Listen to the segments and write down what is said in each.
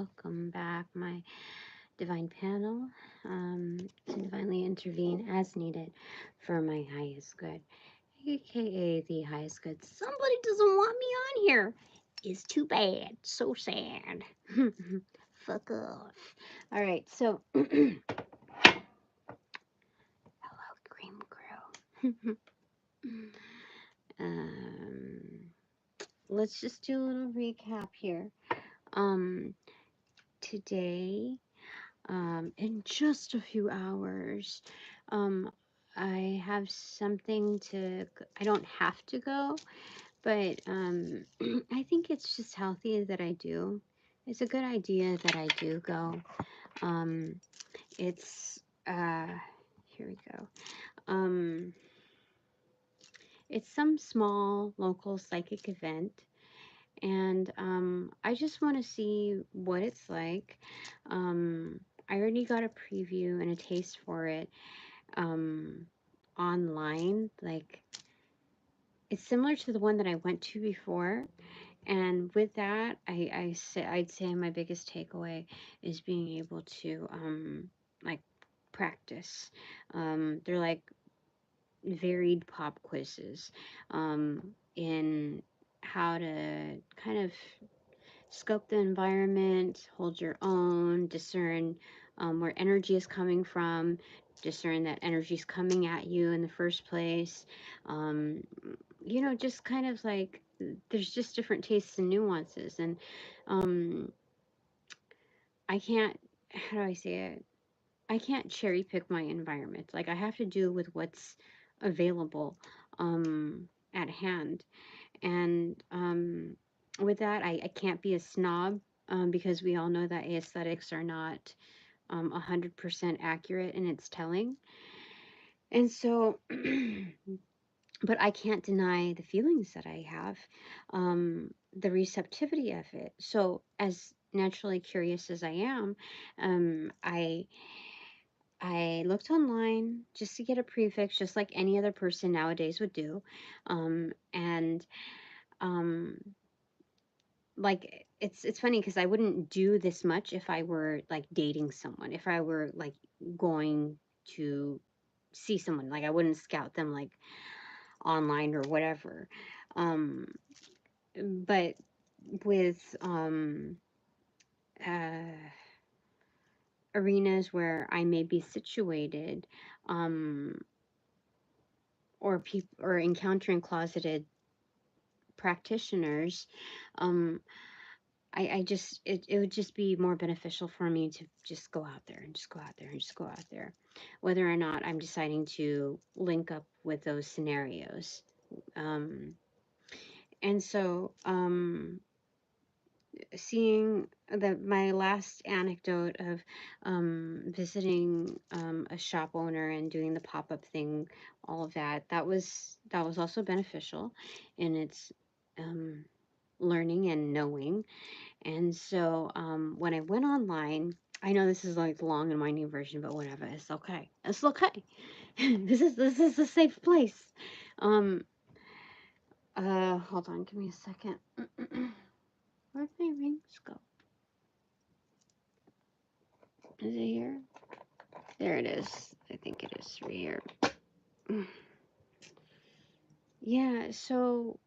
welcome back, my divine panel, to divinely intervene as needed for my highest good, aka the highest good. Somebody doesn't want me on here. It's too bad. So sad. Fuck off. All right, so hello, Cream Crew. Let's just do a little recap here. Today, in just a few hours, I have something to, I don't have to go, but I think it's just healthy that I do. It's a good idea that I do go. It's, here we go. It's some small local psychic event. And I just want to see what it's like. I already got a preview and a taste for it online. Like, it's similar to the one that I went to before. And with that, I'd say my biggest takeaway is being able to like practice. They're like varied pop quizzes in how to kind of scope the environment, hold your own, discern where energy is coming from, discern that energy is coming at you in the first place. You know, just kind of like there's just different tastes and nuances. And I can't, how do I say it? I can't cherry pick my environment. Like, I have to do with what's available at hand. And with that, I can't be a snob because we all know that aesthetics are not 100% accurate in its telling. And so, but I can't deny the feelings that I have, the receptivity of it. So, as naturally curious as I am, I looked online just to get a prefix, just like any other person nowadays would do. And um, like it's funny because I wouldn't do this much if I were like dating someone, if I were like going to see someone, like I wouldn't scout them like online or whatever. Um, but with uh, arenas where I may be situated, um, or people or encountering closeted practitioners, um, I just it would just be more beneficial for me to just go out there and just go out there and just go out there, whether or not I'm deciding to link up with those scenarios. Um, and so seeing that my last anecdote of visiting a shop owner and doing the pop-up thing, all of that was also beneficial in its learning and knowing. And so when I went online, I know this is like the long and winding version, but whatever, it's okay. It's okay. This is a safe place. Um Hold on, give me a second. Where'd my rings go? Is it here? There it is. I think it is right here. Yeah, so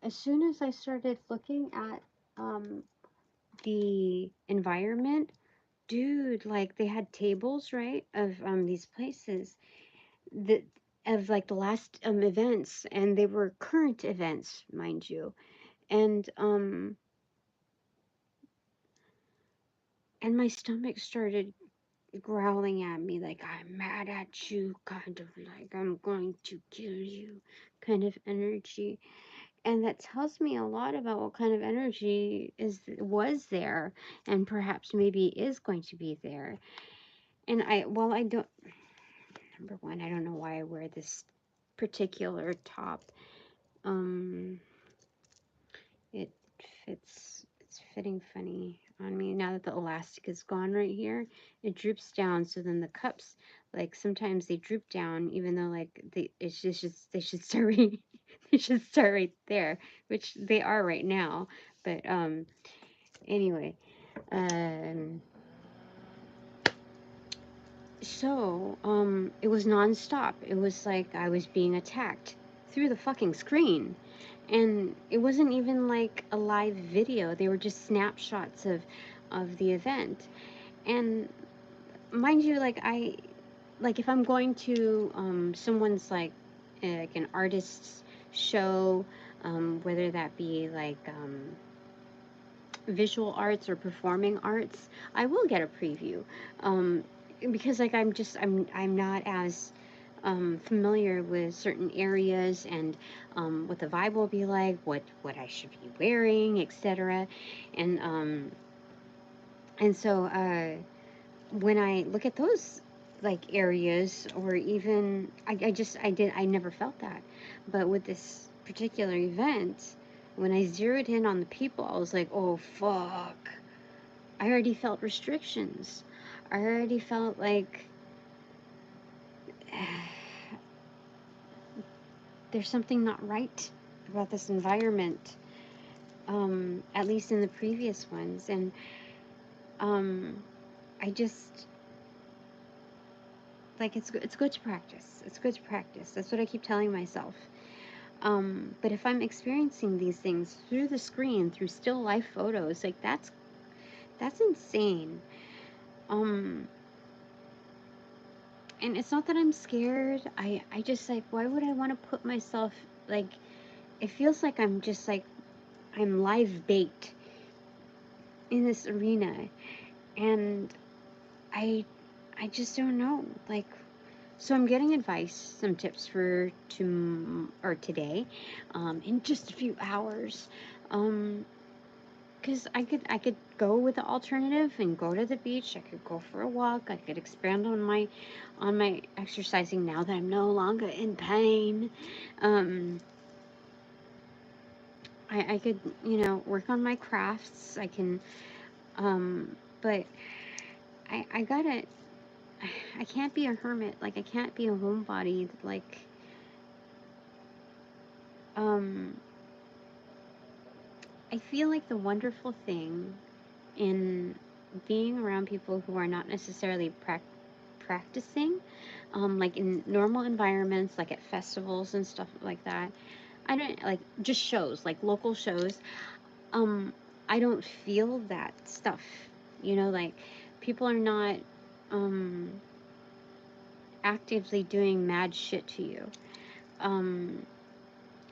as soon as I started looking at the environment, dude, like they had tables, right, of these places that of like the last events, and they were current events, mind you. And my stomach started growling at me like, I'm mad at you, kind of like I'm going to kill you kind of energy. And that tells me a lot about what kind of energy was there, and perhaps maybe is going to be there. And I don't, number one, I don't know why I wear this particular top. Um, it it's fitting funny on me now that the elastic is gone right here. It droops down, so then the cups, like sometimes they droop down, even though like they should start right, they should start right there, which they are right now. But anyway, So, it was nonstop. It was like I was being attacked through the fucking screen. And it wasn't even like a live video. They were just snapshots of the event. And mind you, like if I'm going to someone's like an artist's show, whether that be like visual arts or performing arts, I will get a preview, because like I'm not as familiar with certain areas and what the vibe will be like, what I should be wearing, etc. And so when I look at those like areas, or even I never felt that, but with this particular event, when I zeroed in on the people, I was like, oh fuck, I already felt restrictions. I already felt like there's something not right about this environment, at least in the previous ones. And I just, like, it's good to practice. It's good to practice. That's what I keep telling myself. But if I'm experiencing these things through the screen, through still life photos, like that's insane. And it's not that I'm scared. I just like, why would I want to put myself, like, it feels like I'm just like I'm live bait in this arena, and I just don't know, like. So I'm getting advice, some tips for today, in just a few hours, because I could go with the alternative and go to the beach. I could go for a walk. I could expand on my exercising now that I'm no longer in pain. I could, work on my crafts. I can, but I gotta. I can't be a hermit. Like, I can't be a homebody. Like, I feel like the wonderful thing in being around people who are not necessarily practicing, like in normal environments, like at festivals and stuff like that. I don't like just shows, like local shows. I don't feel that stuff. Like people are not actively doing mad shit to you.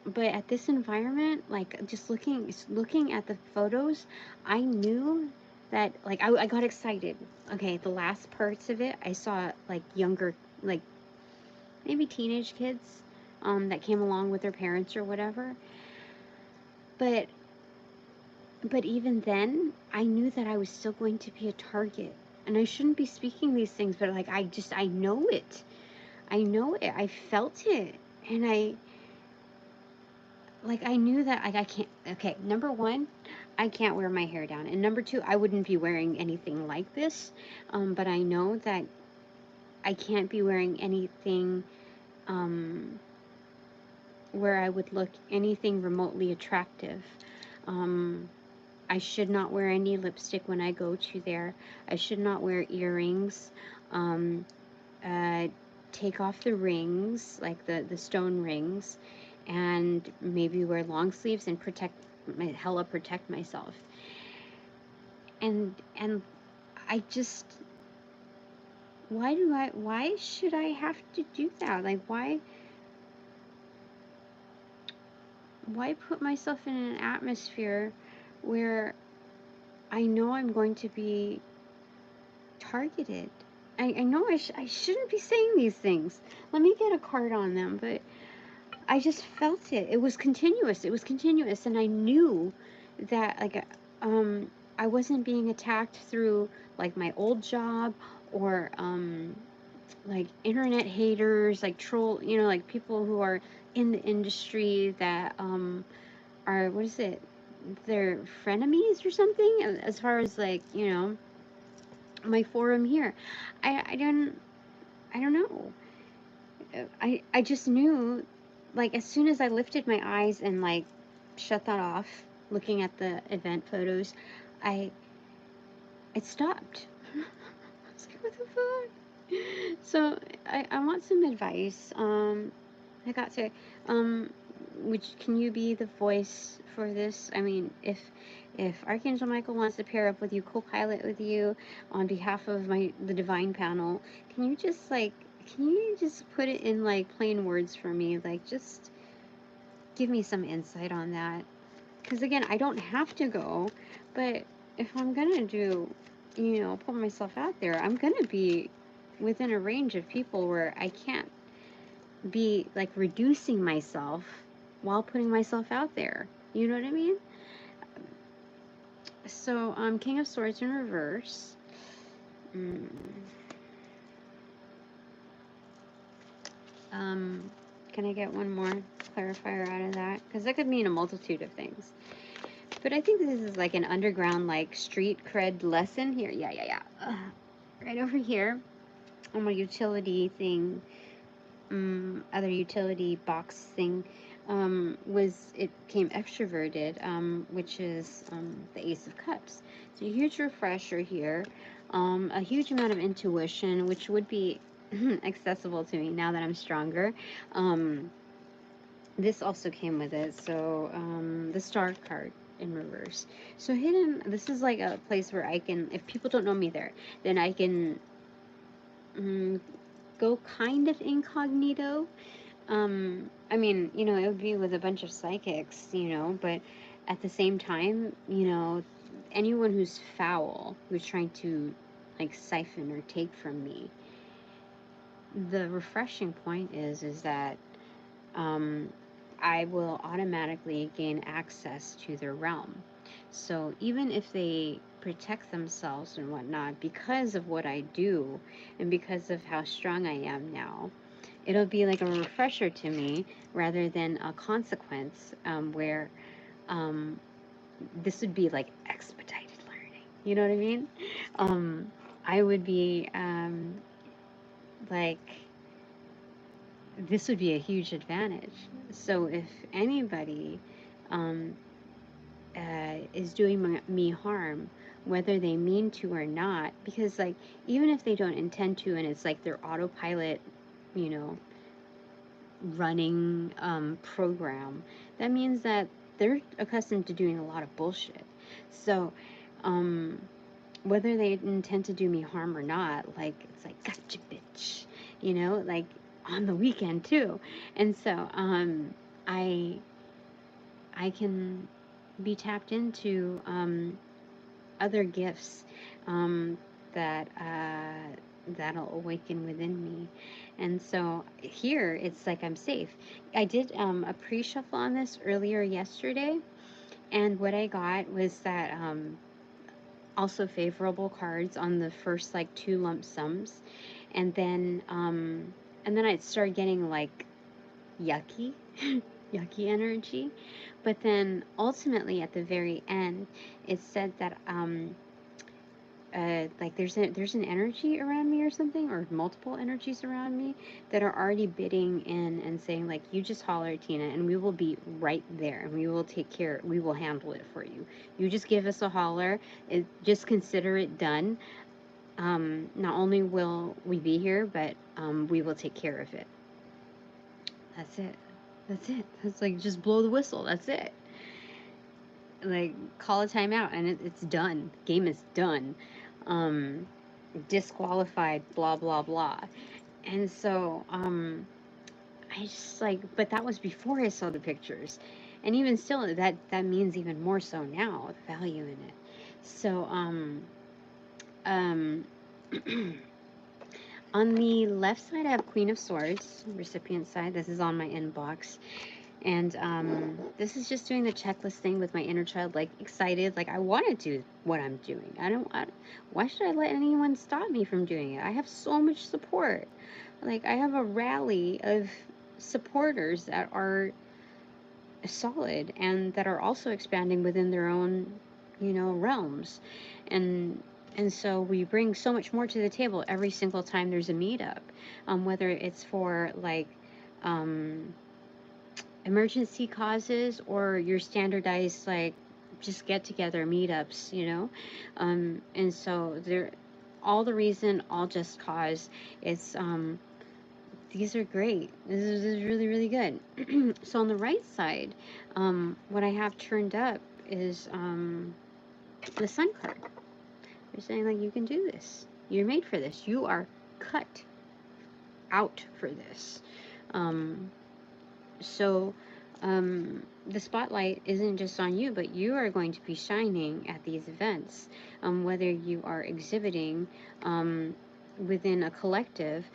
But at this environment, like just looking at the photos, I knew that, like, I got excited. Okay, the last parts of it, I saw like younger, like maybe teenage kids, that came along with their parents or whatever. But even then, I knew that I was still going to be a target, and I shouldn't be speaking these things, but like I know it. I know it. I felt it, and I knew that I can't. Okay, number one, I can't wear my hair down, and number two, I wouldn't be wearing anything like this. But I know that I can't be wearing anything where I would look anything remotely attractive. I should not wear any lipstick when I go to there. I should not wear earrings. Take off the rings, like the stone rings, and maybe wear long sleeves and protect myself. And I just, why should I have to do that? Like, why put myself in an atmosphere where I know I'm going to be targeted? I know I shouldn't be saying these things. Let me get a card on them, but I just felt it. It was continuous. And I knew that, like, I wasn't being attacked through, like, my old job, or, like, internet haters, like, troll, like, people who are in the industry that, are, what is it? They're frenemies or something, as far as, like, my forum here. I don't know. I just knew, like, as soon as I lifted my eyes and, like, shut that off, looking at the event photos, I it stopped. I was like, what the fuck? So I want some advice. I got to, which can you be the voice for this? I mean, if Archangel Michael wants to pair up with you, co-pilot with you on behalf of the divine panel, can you just like, can you just put it in like plain words for me? Like, just give me some insight on that. Because again, I don't have to go, but if I'm gonna do, put myself out there, I'm gonna be within a range of people where I can't be like reducing myself while putting myself out there. You know what I mean? So, King of Swords in reverse. Mm. Can I get one more clarifier out of that? Because that could mean a multitude of things. But I think this is like an underground, like, street cred lesson here. Yeah. Right over here on my utility thing, other utility box thing, it came extroverted, which is the Ace of Cups. So a huge refresher here, a huge amount of intuition, which would be accessible to me now that I'm stronger. This also came with it. So the Star card in reverse. So hidden, this is like a place where I can, if people don't know me there, then I can go kind of incognito. I mean, it would be with a bunch of psychics, but at the same time, anyone who's foul, who's trying to like siphon or take from me, the refreshing point is that I will automatically gain access to their realm. So even if they protect themselves and whatnot because of what I do and because of how strong I am now, it'll be like a refresher to me rather than a consequence, where this would be like expedited learning. You know what I mean? I would be like, this would be a huge advantage. So if anybody um, is doing me harm, whether they mean to or not, because like even if they don't intend to and it's like their autopilot, you know, running program, that means that they're accustomed to doing a lot of bullshit. So whether they intend to do me harm or not, like it's like gotcha bitch, like on the weekend too. And so I can be tapped into other gifts that that'll awaken within me. And so here it's like I'm safe. I did a pre-shuffle on this earlier yesterday, and what I got was that also favorable cards on the first like 2 lump sums, and then I'd start getting like yucky yucky energy. But then ultimately at the very end it said that like there's an energy around me or something, or multiple energies around me that are already bidding in and saying like, you just holler, Tina, and we will be right there and we will we will handle it for you. You just give us a holler, just consider it done. Not only will we be here, but we will take care of it. That's it. That's like, just blow the whistle. That's it. Like, call a timeout and it's done. Game is done. Disqualified, blah, blah, blah. And so, I just like, but that was before I saw the pictures. And even still, that means even more so now, the value in it. So, on the left side, I have Queen of Swords, recipient side. This is on my inbox. And this is just doing the checklist thing with my inner child, like excited, like I want to do what I'm doing. Why should I let anyone stop me from doing it? I have so much support. Like, I have a rally of supporters that are solid and that are also expanding within their own, realms. And so we bring so much more to the table every single time there's a meetup, whether it's for like emergency causes or your standardized like just get together meetups, you know. And so they're all the reason, all just cause. It's these are great. This is really, really good. So on the right side, what I have turned up is the Sun card. They're saying, like, you can do this. You're made for this. You are cut out for this. So the spotlight isn't just on you, but you are going to be shining at these events, whether you are exhibiting within a collective,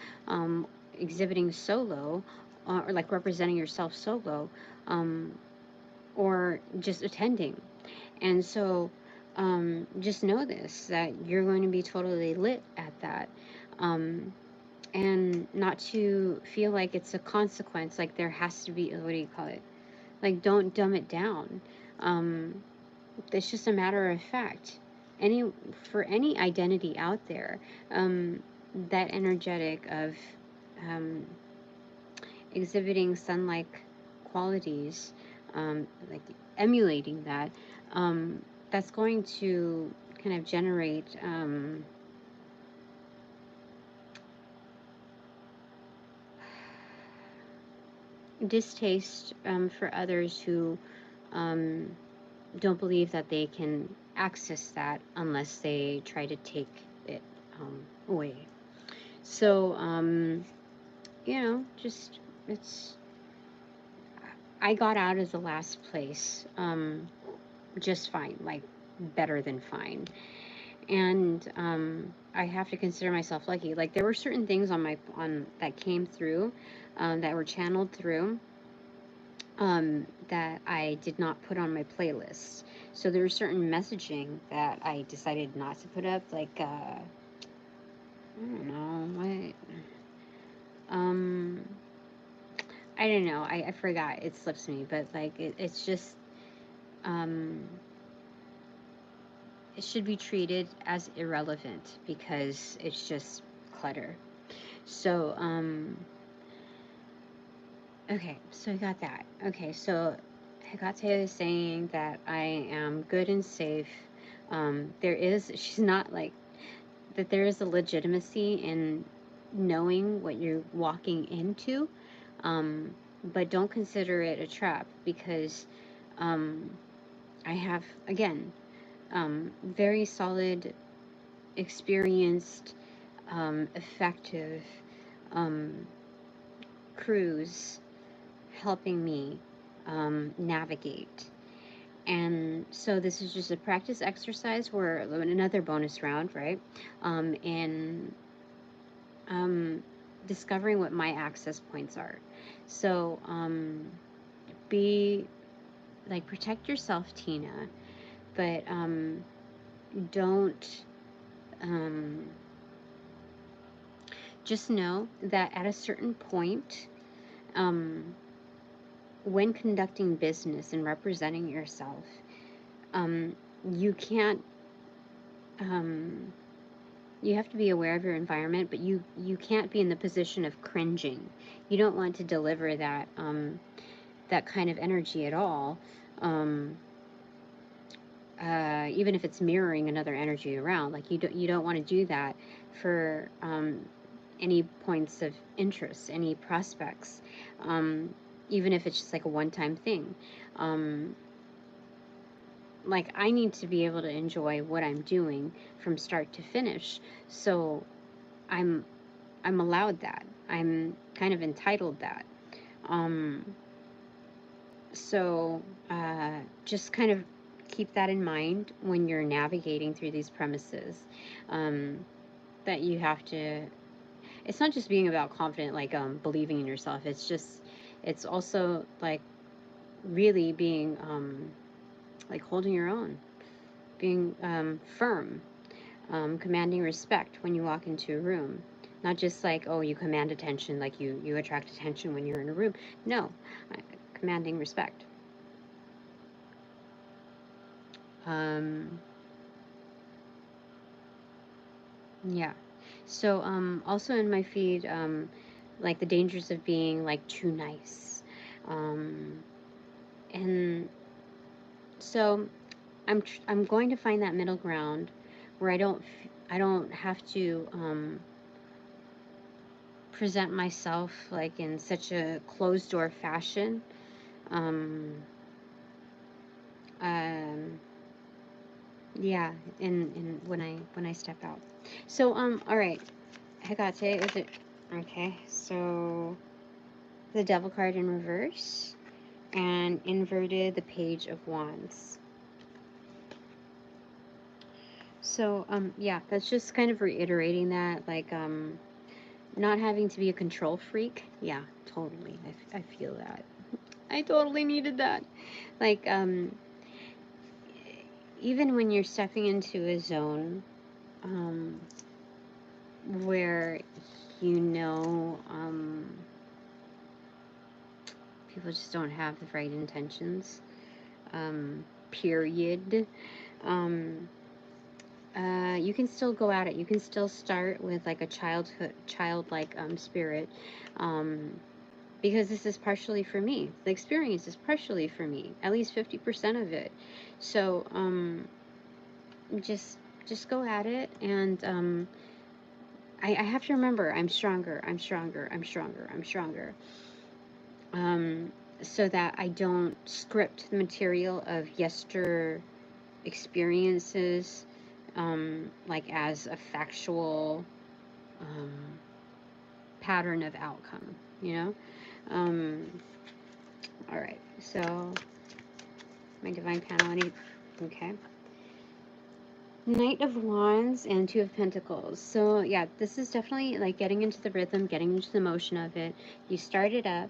exhibiting solo, or like representing yourself solo, or just attending. And so just know this, that you're going to be totally lit at that. And not to feel like it's a consequence, like there has to be, what do you call it? Like, don't dumb it down. It's just a matter of fact. For any identity out there, that energetic of exhibiting sun-like qualities, like emulating that, that's going to kind of generate distaste for others who don't believe that they can access that unless they try to take it away. So, you know, just, I got out of the last place just fine, like better than fine. And I have to consider myself lucky. Like, there were certain things on that came through, that were channeled through, that I did not put on my playlist. So there was certain messaging that I decided not to put up, like I don't know what. I don't know. I forgot. It slips me, but like it's just it should be treated as irrelevant because it's just clutter. So okay, so I got that. Okay, so Hecate is saying that I am good and safe. She's not like, that there is a legitimacy in knowing what you're walking into, but don't consider it a trap, because I have, again, very solid, experienced, effective crews helping me navigate. And so this is just a practice exercise where another bonus round, right? In discovering what my access points are. So protect yourself, Tina, but don't, just know that at a certain point, when conducting business and representing yourself, you can't, you have to be aware of your environment, but you can't be in the position of cringing. You don't want to deliver that that kind of energy at all, even if it's mirroring another energy around. Like, you don't want to do that for any points of interest, any prospects, even if it's just like a one-time thing. Like, I need to be able to enjoy what I'm doing from start to finish. So I'm allowed that. I'm kind of entitled that. So just kind of keep that in mind when you're navigating through these premises, that you have to, it's not just being about confident, like believing in yourself. It's also like really being like holding your own, being firm, commanding respect when you walk into a room. Not just like, oh, you command attention, like you attract attention when you're in a room. No, commanding respect. Yeah. So also in my feed, like the dangers of being like too nice. And so I'm going to find that middle ground where I don't have to present myself like in such a closed door fashion. Um, um, yeah, in when I step out. So all right, Hecate, is it okay? So the Devil card in reverse and inverted the Page of Wands. So yeah, that's just kind of reiterating that, like not having to be a control freak. Yeah, totally. I feel that. I totally needed that. Like even when you're stepping into a zone um where you know people just don't have the right intentions, period. Um, you can still go at it. You can still start with like a childlike spirit, because this is partially for me. The experience is partially for me, at least 50% of it. So just go at it, and I have to remember I'm stronger. I'm stronger. I'm stronger. I'm stronger. So that I don't script the material of yester experiences, like as a factual um, pattern of outcome, you know? All right, so my divine panel, okay. Knight of Wands and Two of Pentacles. So yeah, this is definitely like getting into the rhythm, getting into the motion of it. You start it up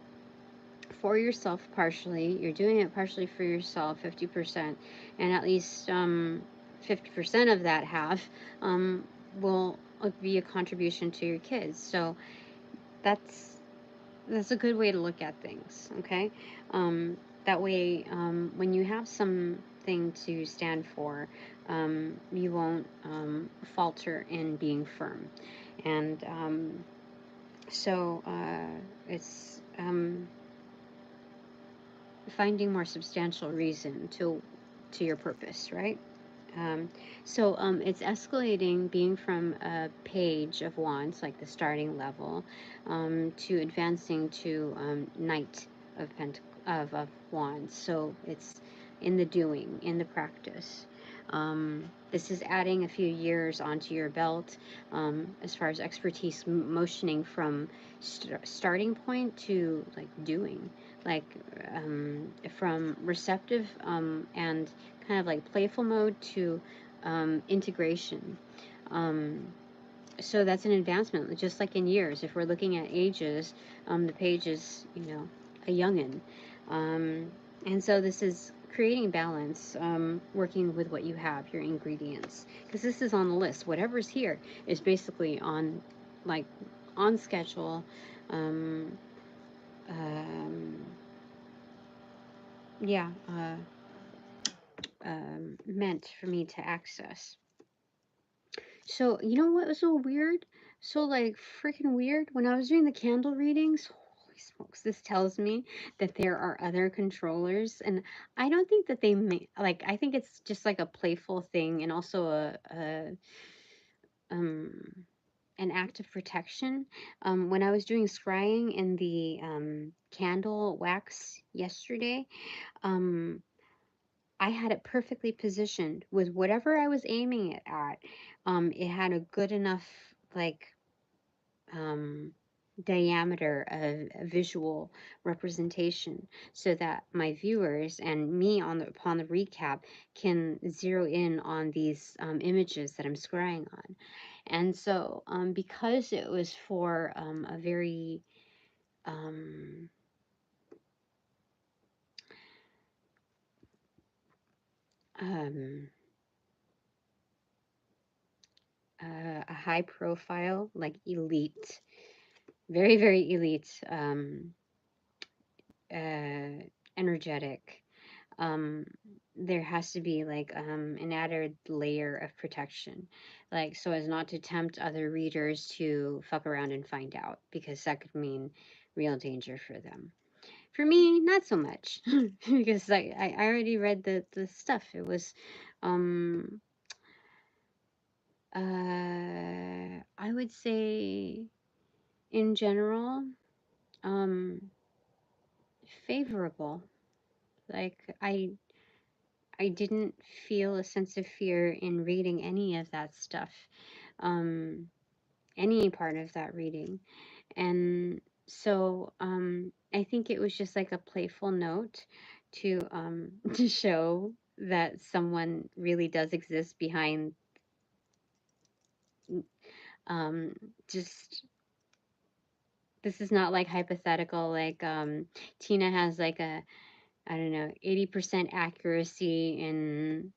for yourself partially. You're doing it partially for yourself, 50%, and at least 50% of that half will be a contribution to your kids. So that's a good way to look at things. Okay, that way when you have something to stand for, you won't falter in being firm, and so it's finding more substantial reason to your purpose, right? So it's escalating, being from a Page of Wands, like the starting level, to advancing to Knight of Wands. So it's in the doing, in the practice. This is adding a few years onto your belt, as far as expertise, motioning from starting point to like doing, like from receptive and kind of like playful mode to integration. So that's an advancement, just like in years. If we're looking at ages, the Page is, a youngin. And so this is creating balance, working with what you have, your ingredients. Because this is on the list. Whatever's here is basically on, like, on schedule. Um, um, yeah, meant for me to access. So, you know what was so weird? So, like, freaking weird. When I was doing the candle readings, holy smokes, this tells me that there are other controllers. And I don't think that they may, like, I think it's just like a playful thing, and also um, an act of protection. When I was doing scrying in the candle wax yesterday, um, I had it perfectly positioned with whatever I was aiming it at. It had a good enough, like, um, diameter of visual representation, so that my viewers and me upon the recap can zero in on these images that I'm scrying on. And so because it was for a very um, um, a high profile, like elite, very, very elite, energetic, um, there has to be like an added layer of protection, like so as not to tempt other readers to fuck around and find out, because that could mean real danger for them. For me, not so much because I already read the stuff. It was, um, I would say in general, um, favorable. Like I didn't feel a sense of fear in reading any of that stuff, um, any part of that reading. And so I think it was just like a playful note to to show that someone really does exist behind um, just this is not like hypothetical like Tina has like a I don't know 80% accuracy in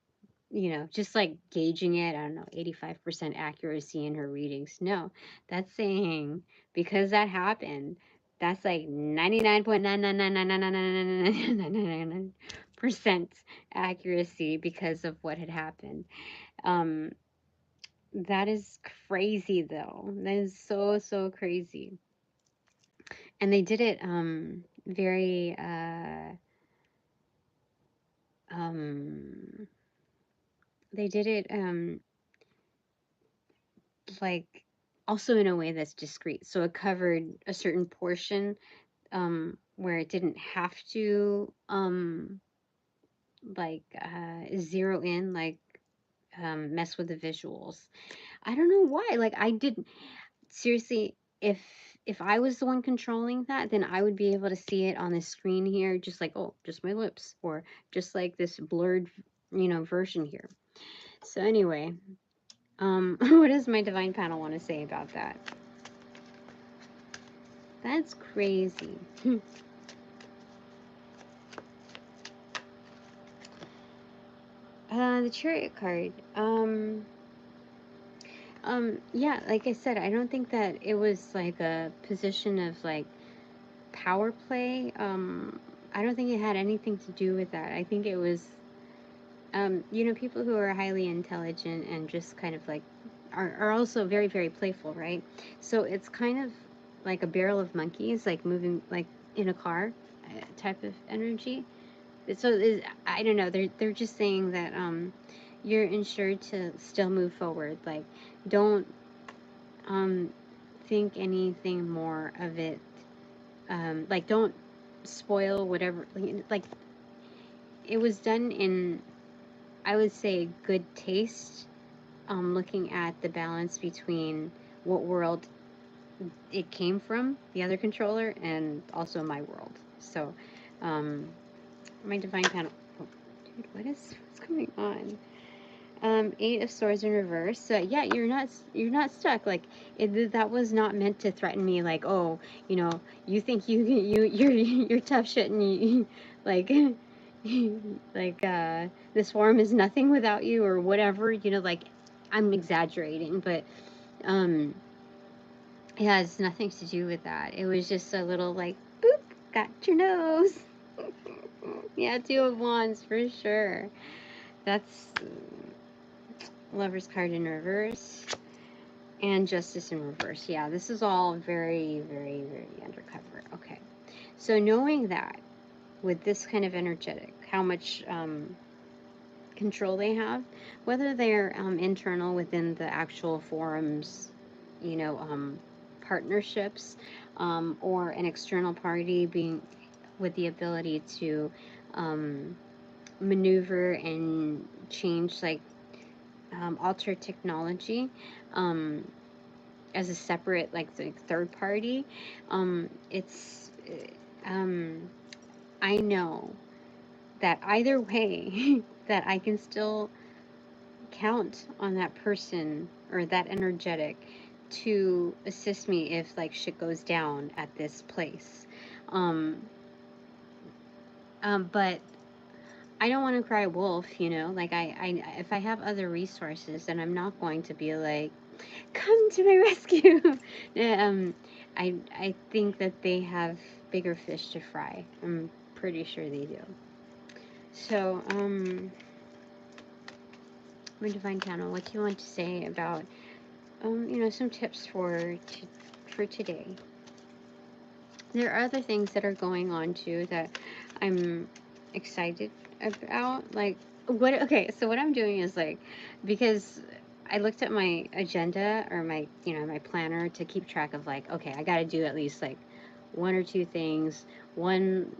just like gauging it, I don't know, 85% accuracy in her readings. No, that's saying because that happened, that's like 99.999999999% accuracy because of what had happened. Um, that is crazy though. That is so, so crazy. And they did it very um they did it like also in a way that's discreet. So it covered a certain portion where it didn't have to zero in like mess with the visuals. I don't know why. Like I didn't seriously if I was the one controlling that, then I would be able to see it on the screen here, just like, oh, just my lips, or just like this blurred, version here. So anyway, what does my divine panel want to say about that? That's crazy. The Chariot card. Yeah, like I said, I don't think that it was like a position of like power play. I don't think it had anything to do with that. I think it was, people who are highly intelligent and just kind of like are also very, very playful, right? So it's kind of like a barrel of monkeys, like moving like in a car type of energy. So I don't know. They're just saying that you're ensured to still move forward. Like don't think anything more of it. Like don't spoil whatever. Like it was done in, I would say, good taste. Looking at the balance between what world it came from, the other controller, and also my world. So, my divine panel. Oh, dude, what's going on? Eight of Swords in reverse. So yeah, you're not stuck. Like that was not meant to threaten me. Like, oh, you think you're tough shit, and you like like this form is nothing without you or whatever. Like I'm exaggerating, but um, it has nothing to do with that. It was just a little like boop, got your nose. Yeah, Two of Wands for sure. That's Lover's card in reverse and Justice in reverse. Yeah, this is all very, very, very undercover. Okay. So knowing that with this kind of energetic, how much control they have, whether they're internal within the actual forums, partnerships, or an external party being with the ability to maneuver and change like alter technology as a separate like third party. It's I know that either way that I can still count on that person or that energetic to assist me if like shit goes down at this place. Um, but I don't want to cry wolf, like if I have other resources, then I'm not going to be like, come to my rescue. I think that they have bigger fish to fry. I'm pretty sure they do. So, my divine channel, what do you want to say about, some tips for today? There are other things that are going on too that I'm excited about. Like, what, okay, so what I'm doing is like, because I looked at my agenda or my, my planner to keep track of like, okay, I got to do at least like one or two things, one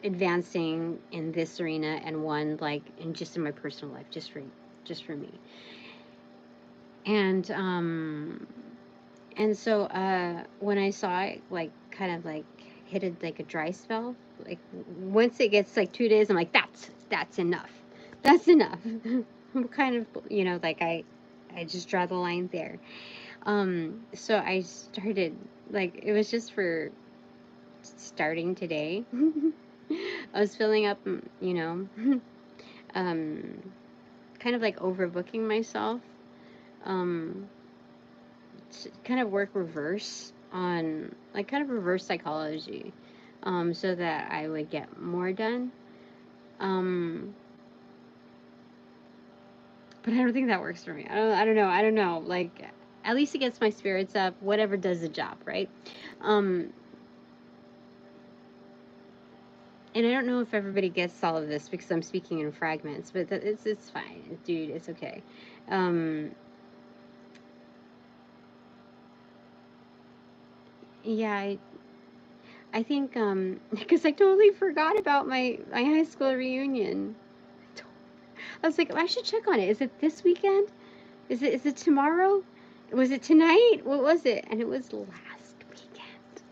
advancing in this arena and one like in just in my personal life, just for me. And so when I saw it like kind of like hit it like a dry spell, like once it gets like 2 days, I'm like, that's enough. That's enough. I'm kind of, like I just draw the line there. So I started, like, it was just for starting today. I was filling up, um, kind of like overbooking myself. Kind of work reverse on, like, kind of reverse psychology, so that I would get more done. But I don't think that works for me. I don't know. Like, at least it gets my spirits up. Whatever does the job, right? And I don't know if everybody gets all of this because I'm speaking in fragments, but it's fine, dude. It's okay. Yeah, I think because I totally forgot about my high school reunion. I was like, I should check on it. Is it this weekend? Is it tomorrow? Was it tonight? What was it? And it was last weekend.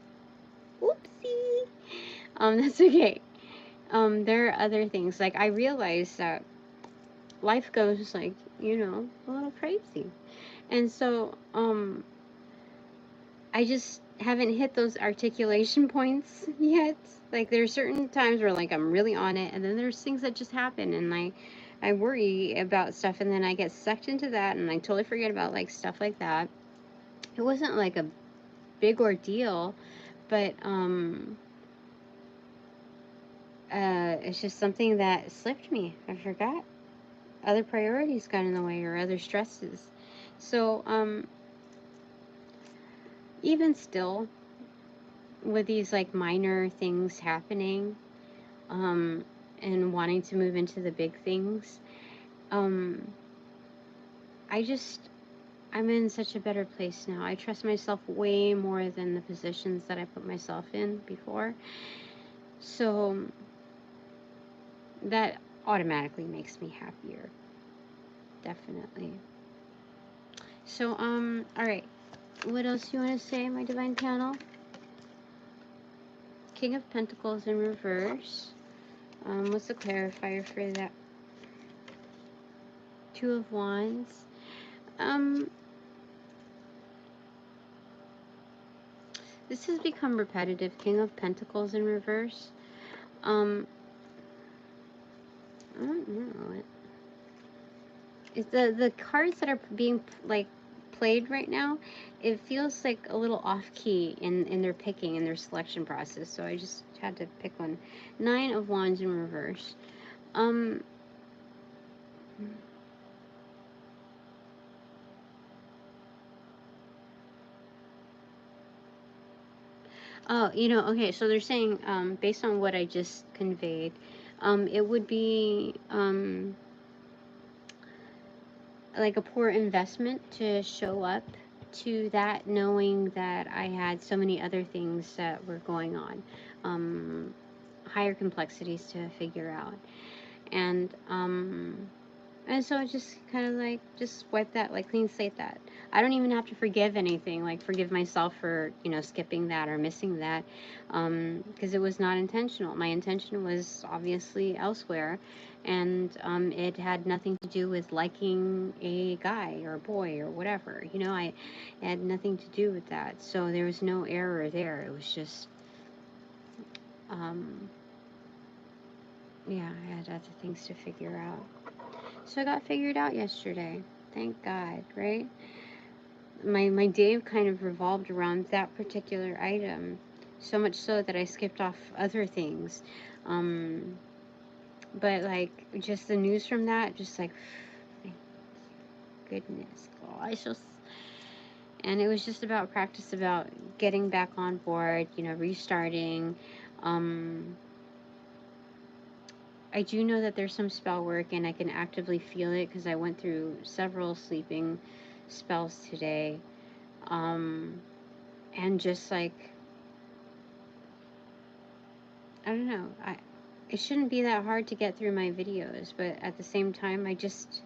Oopsie. That's okay. There are other things. Like, I realized that life goes like, a little crazy. And so I just haven't hit those articulation points yet. Like, there are certain times where like I'm really on it, and then there's things that just happen, and I worry about stuff, and then I get sucked into that, and I totally forget about like stuff like that. It wasn't like a big ordeal, but it's just something that slipped me. I forgot. Other priorities got in the way, or other stresses. So even still, with these like minor things happening, and wanting to move into the big things, um, I'm in such a better place now. I trust myself way more than the positions that I put myself in before. So that automatically makes me happier. Definitely. So, all right. What else you want to say, my divine panel? King of Pentacles in reverse. What's the clarifier for that? Two of Wands. This has become repetitive. King of Pentacles in reverse. I don't know. It's the cards that are being like played right now. It feels like a little off key in their picking, in their selection process. So I just had to pick one. 9 of Wands in reverse. Oh, okay, so they're saying, based on what I just conveyed, it would be, like a poor investment to show up to that, knowing that I had so many other things that were going on, higher complexities to figure out. And so I just kind of like just wipe that, like clean slate that. I don't even have to forgive anything, like forgive myself for, skipping that or missing that, because it was not intentional. My intention was obviously elsewhere, and it had nothing to do with liking a guy or a boy or whatever. It had nothing to do with that. So there was no error there. It was just, yeah, I had other things to figure out. So I got figured out yesterday. Thank God, right? My day kind of revolved around that particular item. So much so that I skipped off other things. But like just the news from that, just like thank goodness gracious. And it was just about practice, about getting back on board, you know, restarting. I do know that there's some spell work, and I can actively feel it because I went through several sleeping spells today. And just like, I don't know, it shouldn't be that hard to get through my videos, but at the same time, I just,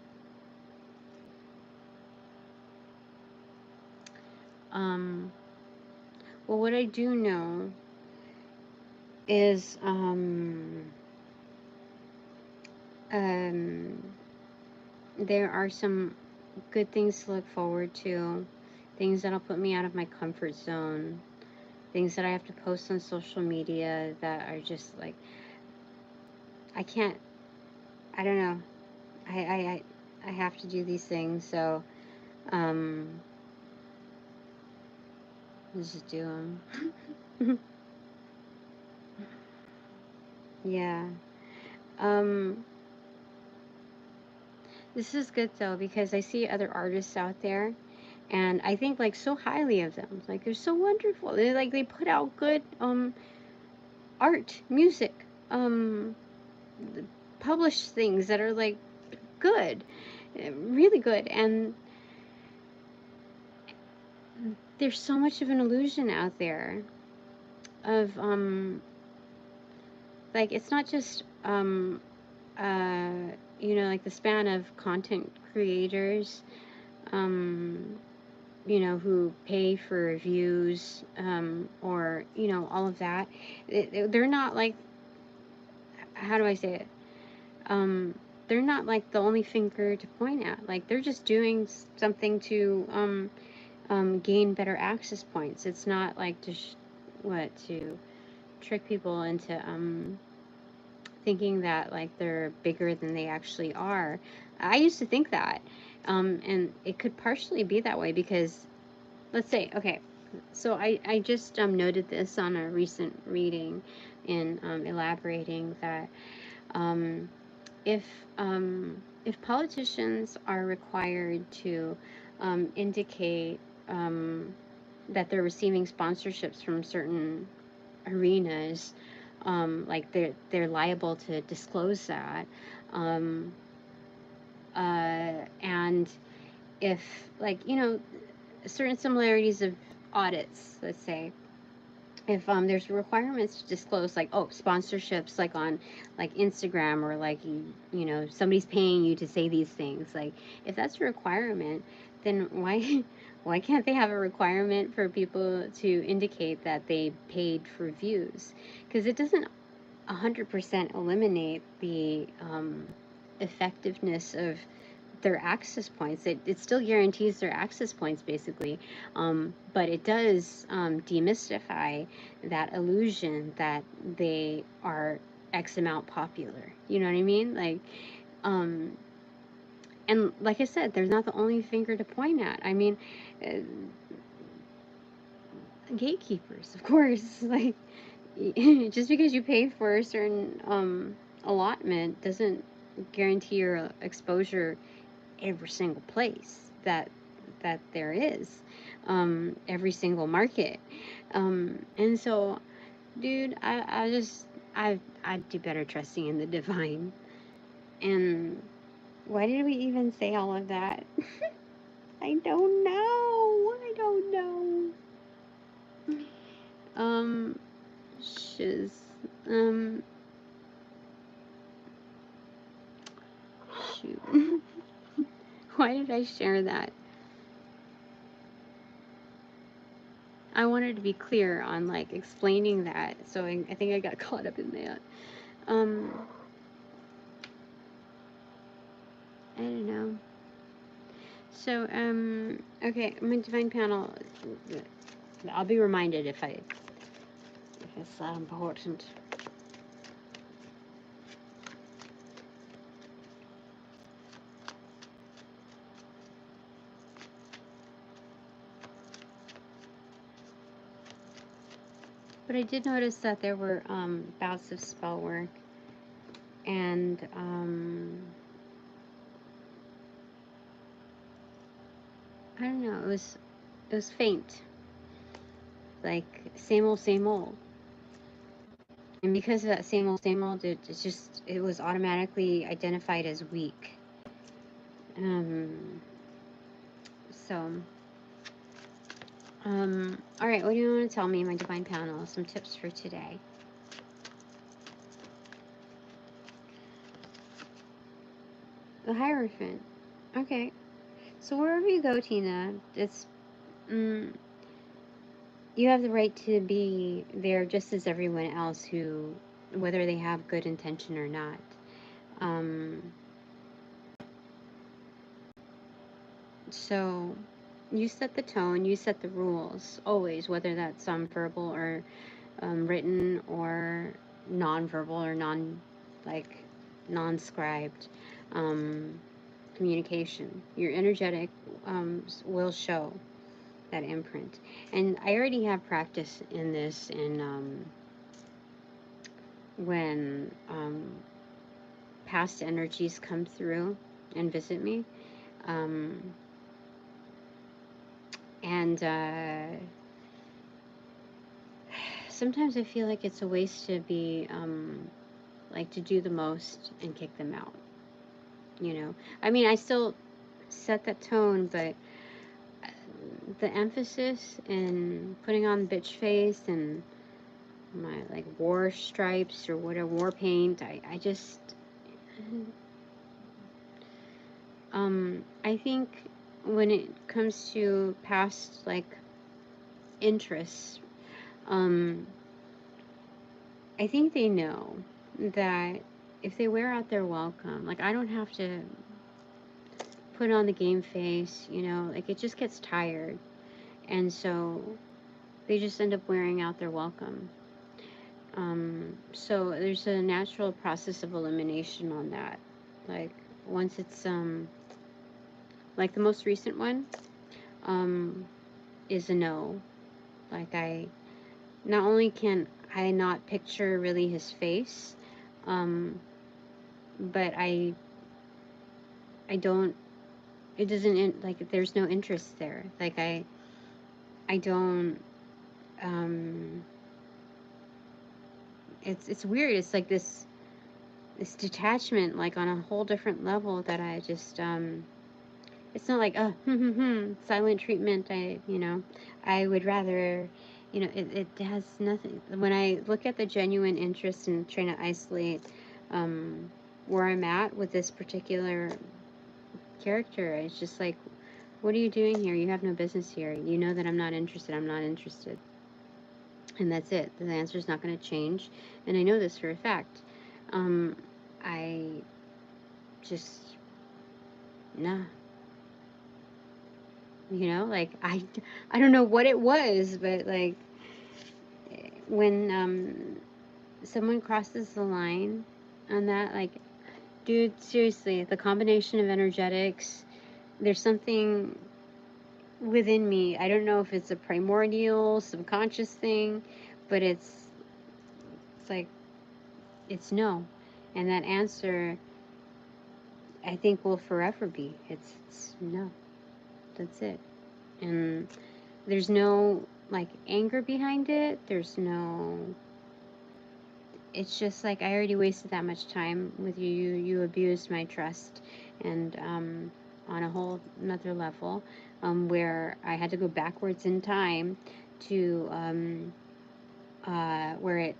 well, what I do know is, there are some good things to look forward to, things that'll put me out of my comfort zone, things that I have to post on social media that are just like, I don't know, I have to do these things, so, let's just do them. Yeah. This is good though, because I see other artists out there, and I think like so highly of them. Like they're so wonderful. They put out good art, music, publish things that are like good, really good. And there's so much of an illusion out there of like, it's not just you know, like the span of content creators, you know, who pay for views, or, you know, all of that. They're not like, how do I say it? They're not like the only finger to point at. Like, they're just doing something to gain better access points. It's not like to to trick people into thinking that like they're bigger than they actually are. I used to think that, and it could partially be that way because, let's say, okay, so I just noted this on a recent reading in elaborating that if politicians are required to indicate that they're receiving sponsorships from certain arenas, like they're liable to disclose that, and if, like, you know, certain similarities of audits, let's say, if there's requirements to disclose, like, oh, sponsorships, like on like Instagram, or like you know, somebody's paying you to say these things, like if that's a requirement, then why can't they have a requirement for people to indicate that they paid for views? Because it doesn't 100% eliminate the effectiveness of their access points. It still guarantees their access points, basically, but it does demystify that illusion that they are X amount popular. You know what I mean? Like, and like I said, they're not the only finger to point at. I mean, gatekeepers, of course. Like, just because you pay for a certain allotment doesn't guarantee your exposure every single place that there is, every single market, and so, dude, I'd do better trusting in the divine. And why did we even say all of that? I don't know. Shiz. Shoot. Why did I share that? I wanted to be clear on like explaining that, so I think I got caught up in that. I don't know. So okay, my divine panel. I'll be reminded if it's that important. But I did notice that there were bouts of spell work, and I don't know, it was It was faint. Like, same old, same old. And because of that same old, it was automatically identified as weak. So, all right, what do you want to tell me, my divine panel? Some tips for today. The Hierophant. Okay. So wherever you go, Tina, it's, you have the right to be there just as everyone else who, whether they have good intention or not. So you set the tone, you set the rules, always, whether that's verbal or written or non-verbal or non-scribed communication. Your energetic will show that imprint. And I already have practice in this in when past energies come through and visit me. And sometimes I feel like it's a waste to be like to do the most and kick them out. You know, I mean, I still set that tone, but the emphasis in putting on bitch face and my like war stripes or whatever, war paint, I just I think when it comes to past like interests, I think they know that if they wear out their welcome, like I don't have to put on the game face, you know, like it just gets tired. And so they just end up wearing out their welcome. So there's a natural process of elimination on that. Like once it's like the most recent one is a no. Like not only can I not picture really his face, but I don't, it doesn't, like there's no interest there. Like I don't, it's weird. It's like this detachment, like on a whole different level that I just, it's not like, silent treatment. I would rather, it has nothing. When I look at the genuine interest in trying to isolate where I'm at with this particular character, it's just like, what are you doing here? You have no business here. You know that I'm not interested. I'm not interested. And that's it. The answer is not going to change. And I know this for a fact. I just, nah. Like I don't know what it was, but like when someone crosses the line on that, like, dude, seriously, the combination of energetics, there's something within me. I don't know if it's a primordial, subconscious thing, but it's like, it's no. And that answer, I think, will forever be, it's no. That's it. And there's no, like, anger behind it. There's no, it's just like, I already wasted that much time with you. You abused my trust. And on a whole another level, where I had to go backwards in time to where it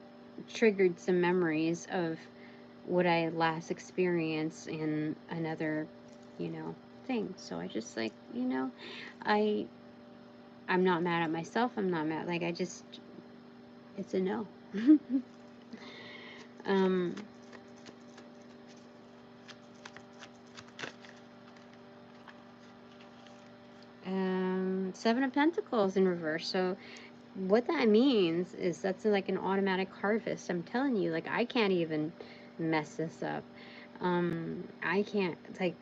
triggered some memories of what I last experienced in another, thing. So I just like, I'm not mad at myself. I'm not mad. Like, it's a no. Seven of Pentacles in reverse. So what that means is that's like an automatic harvest. I'm telling you, like, I can't even mess this up. I can't, like,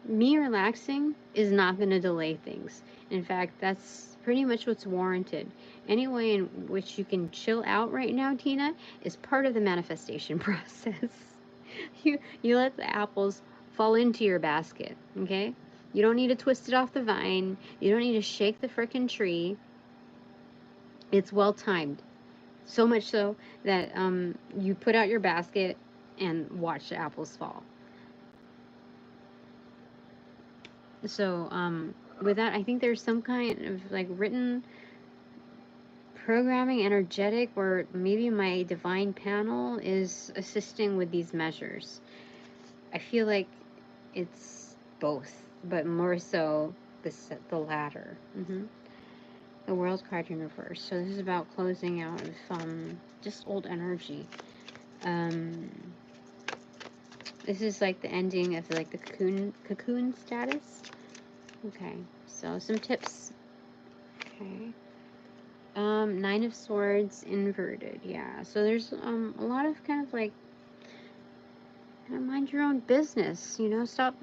me relaxing is not going to delay things. In fact, that's pretty much what's warranted. Any way in which you can chill out right now, Tina, is part of the manifestation process. You let the apples fall into your basket, okay? You don't need to twist it off the vine. You don't need to shake the frickin' tree. It's well timed. So much so that you put out your basket and watch the apples fall. So with that, I think there's some kind of like written programming energetic where maybe my divine panel is assisting with these measures. I feel like it's both, but more so the latter. The World card in reverse. So this is about closing out of just old energy. This is like the ending of like the cocoon status. Okay, so some tips. Okay. 9 of Swords inverted. Yeah. So there's a lot of kind of like mind your own business. You know, stop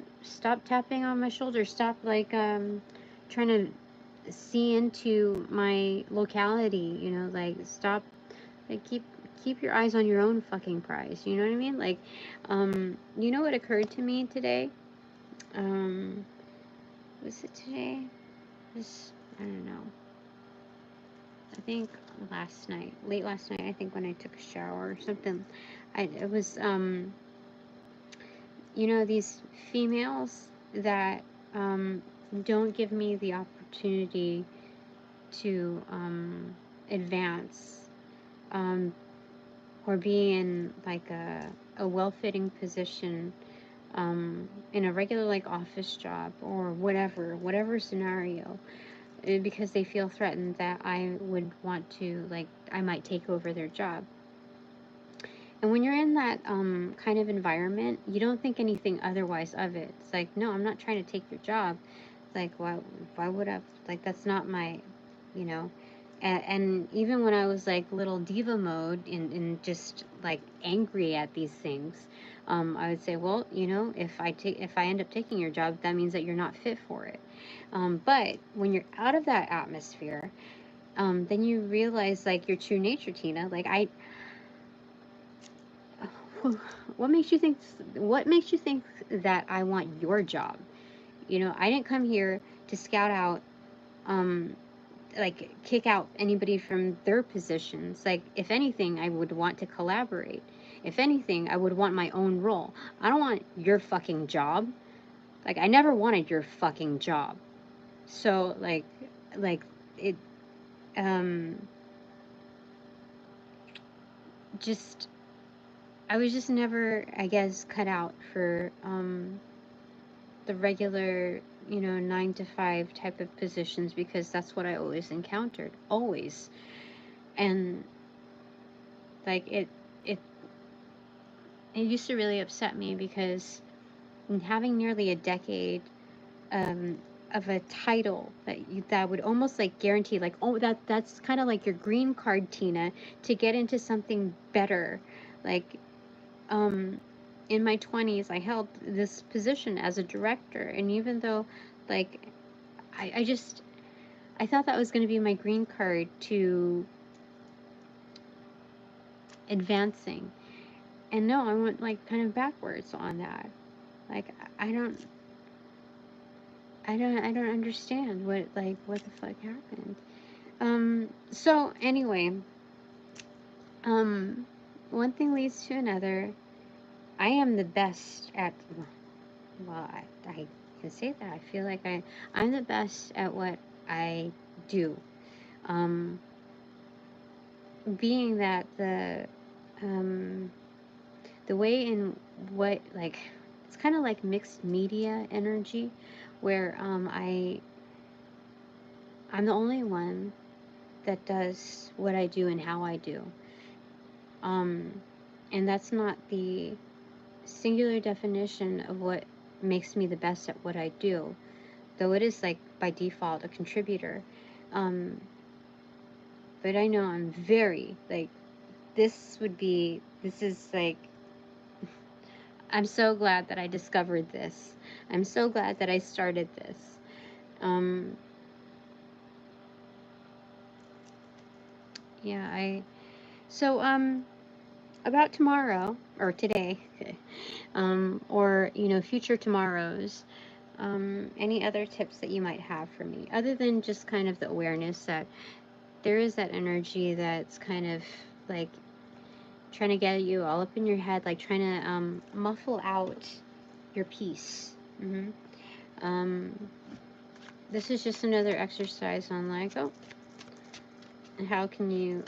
tapping on my shoulder. Stop like trying to see into my locality. You know, like stop. Like keep your eyes on your own fucking prize. You know what I mean? Like, you know what occurred to me today? Was it today? I don't know. I think last night, late last night, I think when I took a shower or something, it was, you know, these females that, don't give me the opportunity to, advance, or be in like a well-fitting position, in a regular like office job or whatever scenario. Because they feel threatened that I would want to, like, I might take over their job. And when you're in that kind of environment, you don't think anything otherwise of it. It's like, no, I'm not trying to take your job. Like, why would I? Like, that's not my, you know. And even when I was like little diva mode and just like angry at these things, I would say, well, you know, if I end up taking your job, that means that you're not fit for it. But when you're out of that atmosphere, then you realize like your true nature, Tina. Like what makes you think that I want your job? You know, I didn't come here to scout out, like kick out anybody from their positions. Like if anything, I would want to collaborate. If anything, I would want my own role. I don't want your fucking job. Like I never wanted your fucking job. So like it just I was just never, I guess, cut out for the regular, you know, 9 to 5 type of positions because that's what I always encountered, always. And like it used to really upset me because having nearly a decade of a title that would almost like guarantee, like, oh, that's kind of like your green card, Tina, to get into something better. Like in my 20s I held this position as a director, and even though like I thought that was going to be my green card to advancing, and no, I went like kind of backwards on that. Like I don't understand what the fuck happened. So anyway, one thing leads to another. I am the best at, well, I can say that. I feel like I'm the best at what I do. Being that the way in what, like, it's kind of like mixed media energy, where I'm the only one that does what I do and how I do. And that's not the singular definition of what makes me the best at what I do, though it is like by default a contributor. But I know I'm very like, this is like, I'm so glad that I discovered this. I'm so glad that I started this. Yeah, about tomorrow or today, or, you know, future tomorrows, Any other tips that you might have for me, other than just kind of the awareness that there is that energy that's kind of like trying to get you all up in your head, like trying to muffle out your peace. This is just another exercise on like, oh, how can you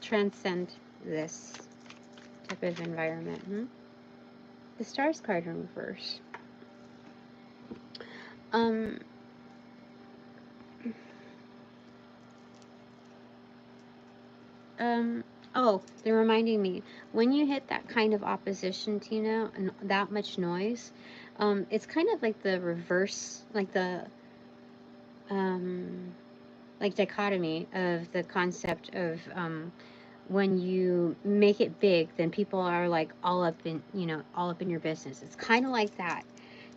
transcend this type of environment? The Stars card in reverse. Oh, they're reminding me, when you hit that kind of opposition, Tina, and that much noise, it's kind of like the reverse, like the, like dichotomy of the concept of, when you make it big, then people are like all up in, all up in your business. It's kind of like that.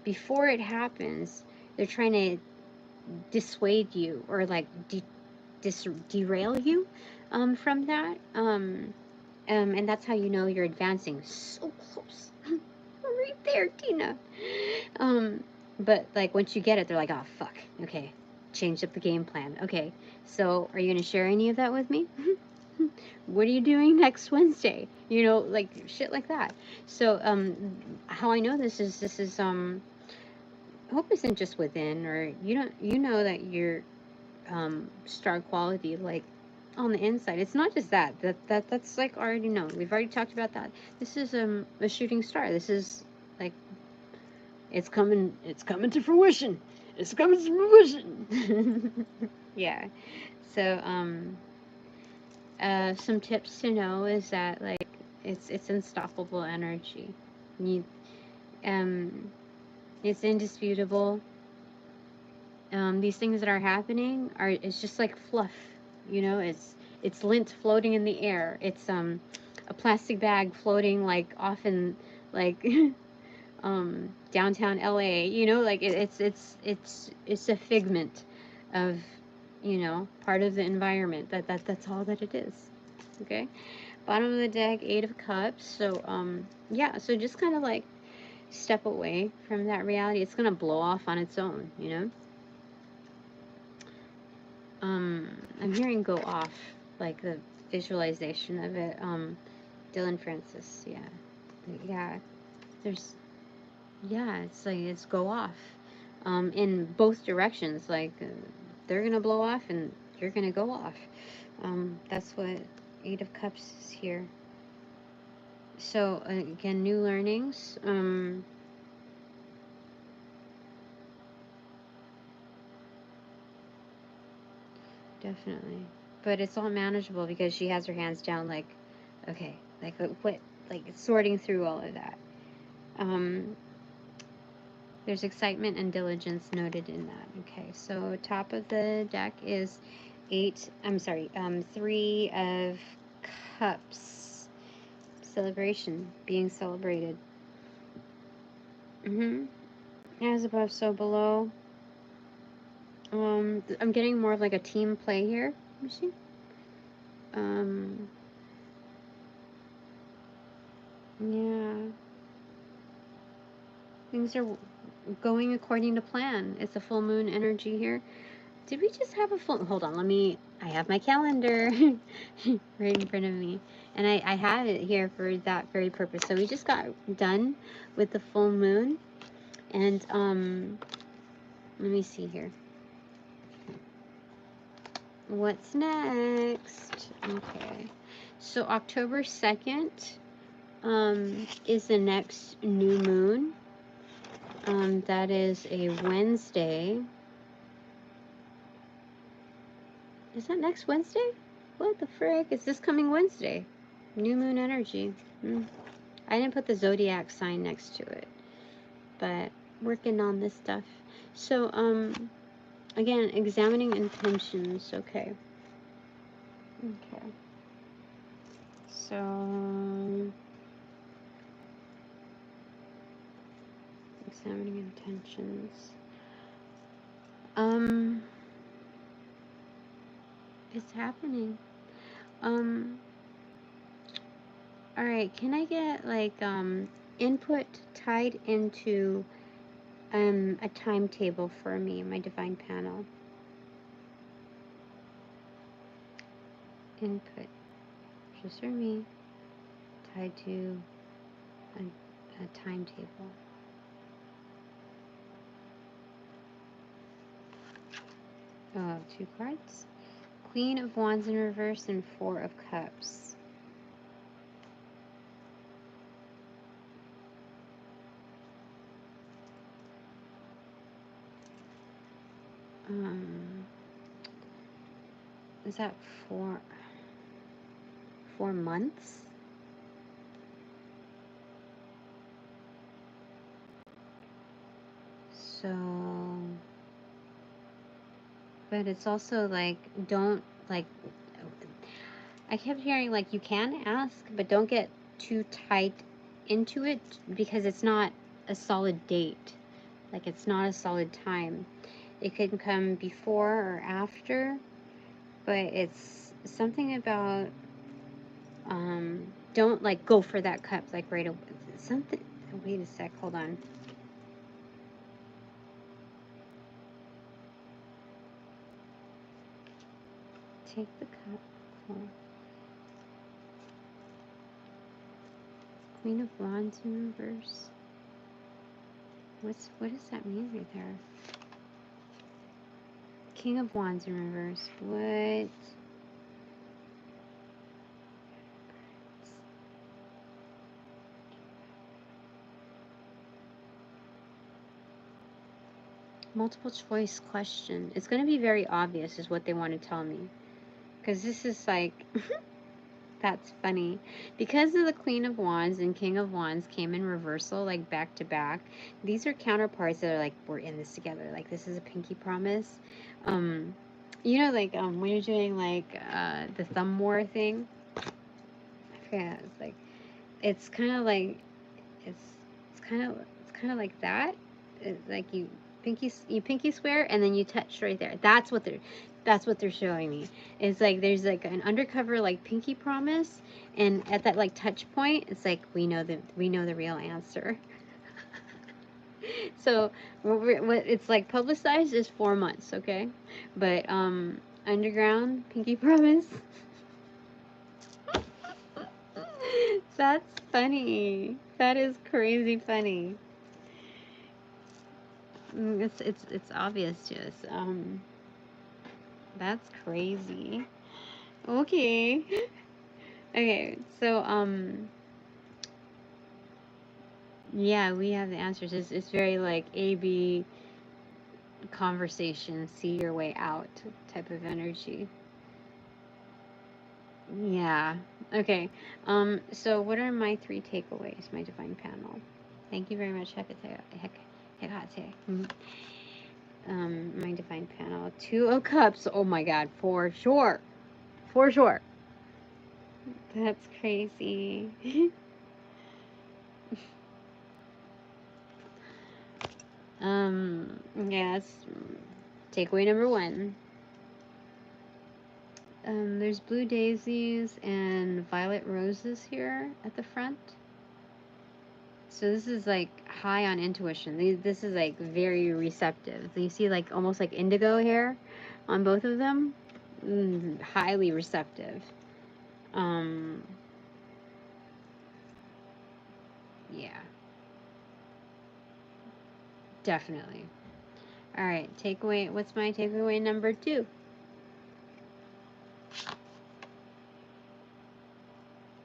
Before it happens, they're trying to dissuade you or like derail you from that. And that's how you know you're advancing so close. Right there, Tina. But like once you get it, they're like, oh fuck, okay, change up the game plan. Okay, so are you gonna share any of that with me? What are you doing next Wednesday? Like shit like that. So how I know this is hope isn't just within, or you know that you're star quality, like on the inside. It's not just that's like already known. We've already talked about that. This is a shooting star. This is like it's coming to fruition. It's coming to fruition. Yeah. So some tips to know is that like it's unstoppable energy. You it's indisputable. These things that are happening it's just like fluff, it's lint floating in the air. It's a plastic bag floating like off in like downtown LA, like it's a figment of, part of the environment. That's all that it is. Okay, bottom of the deck, 8 of Cups. So yeah, so just kind of like step away from that reality. It's gonna blow off on its own, I'm hearing go off, like the visualization of it. Dylan Francis, yeah. It's like it's go off, in both directions. Like they're gonna blow off and you're gonna go off. That's what 8 of Cups is here. So again, new learnings. Definitely. But it's all manageable because she has her hands down, like, okay, like what, like sorting through all of that. There's excitement and diligence noted in that. Okay, so top of the deck is 3 of Cups. Celebration, being celebrated. As above, so below. I'm getting more of like a team play here. Let me see. Yeah. Things are going according to plan. It's a full moon energy here. Did we just have a full... Hold on, I have my calendar right in front of me. And I have it here for that very purpose. So we just got done with the full moon. And, let me see here. What's next? Okay. So October 2nd is the next new moon. That is a Wednesday. Is that next Wednesday? What the frick? It's this coming Wednesday. New moon energy. I didn't put the zodiac sign next to it, but working on this stuff. So, again, examining intentions. Okay. So, examining intentions. It's happening. Alright, can I get like input tied into a timetable for me in my divine panel. Input, just for me, tied to a timetable. Oh, 2 cards. Queen of Wands in reverse and 4 of Cups. Is that 4 months? So, but it's also like, don't, like, I kept hearing like you can ask, but don't get too tight into it because it's not a solid date. Like, it's not a solid time. It can come before or after, but it's something about don't like go for that cup like right away. Something, wait a sec, hold on. Take the cup. Oh. Queen of Wands in reverse. What does that mean right there? King of Wands in reverse. What? Multiple choice question. It's going to be very obvious is what they want to tell me. Because this is like, that's funny. Because of the Queen of Wands and King of Wands came in reversal, like back to back. These are counterparts that are like, we're in this together. Like, this is a pinky promise. You know, like when you're doing like the thumb war thing. I forget. It's like, it's kind of like, it's kind of like that. It's like you pinky swear and then you touch right there. That's what they're showing me. It's like there's like an undercover like pinky promise, and at that like touch point, it's like we know the real answer. So what it's like publicized is 4 months, okay? But underground pinky promise. That's funny. That is crazy funny. It's obvious, Jist. That's crazy. Okay. Okay, so yeah, we have the answers. It's very like A-B conversation, see your way out type of energy. Yeah. Okay. So what are my 3 takeaways, my divine panel? Thank you very much, Hecate. My divine panel. 2 of Cups. Oh my God, for sure. For sure. That's crazy. Yes. Takeaway number 1. There's blue daisies and violet roses here at the front. So this is like high on intuition. This is like very receptive. You see like almost like indigo hair on both of them. Highly receptive. Yeah. Definitely. All right, takeaway. What's my takeaway number 2?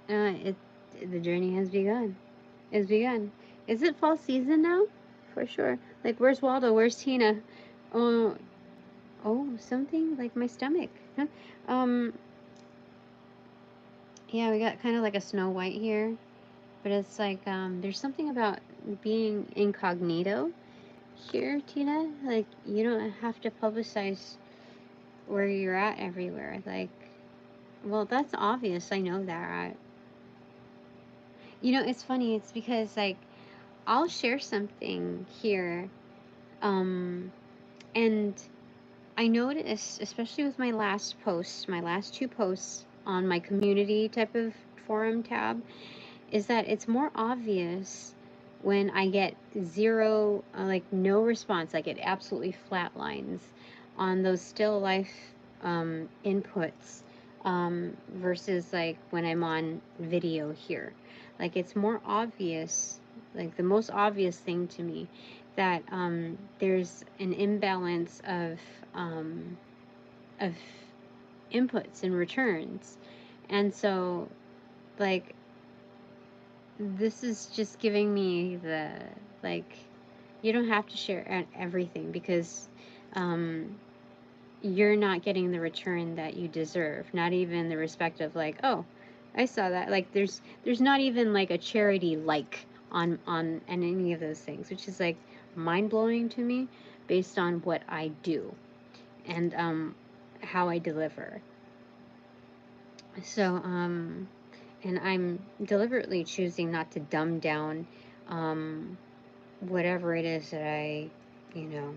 The journey has begun. It's begun. Is it fall season now? For sure. Like, where's Waldo? Where's Tina? Oh, something like my stomach. Huh? Yeah, we got kind of like a Snow White here, but it's like there's something about being incognito here, Tina. Like, you don't have to publicize where you're at everywhere. Like, well, that's obvious. I know that, right? You know, it's funny. It's because like I'll share something here, and I noticed, especially with my last posts, my last 2 posts on my community type of forum tab, is that it's more obvious when I get zero, like no response, I get absolutely flat lines on those still life inputs, versus like when I'm on video here. Like it's more obvious, like the most obvious thing to me, that there's an imbalance of inputs and returns. And so, like, this is just giving me the, like, you don't have to share everything, because you're not getting the return that you deserve. Not even the respect of like, oh, I saw that. Like, there's not even like a charity like on and any of those things, which is like mind blowing to me, based on what I do and how I deliver. So and I'm deliberately choosing not to dumb down whatever it is that I, you know,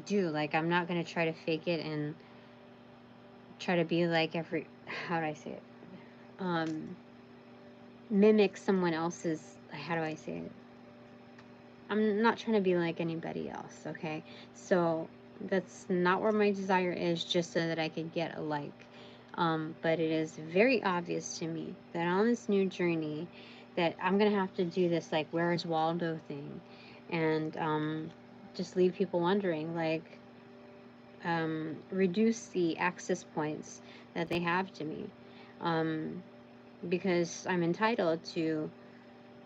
do. Like, I'm not going to try to fake it and try to be like how do I say it? Mimic someone else's, how do I say it? I'm not trying to be like anybody else, okay? So that's not where my desire is, just so that I could get a like. But it is very obvious to me that on this new journey, that I'm going to have to do this, like, where's Waldo thing, and just leave people wondering, like, reduce the access points that they have to me, because I'm entitled to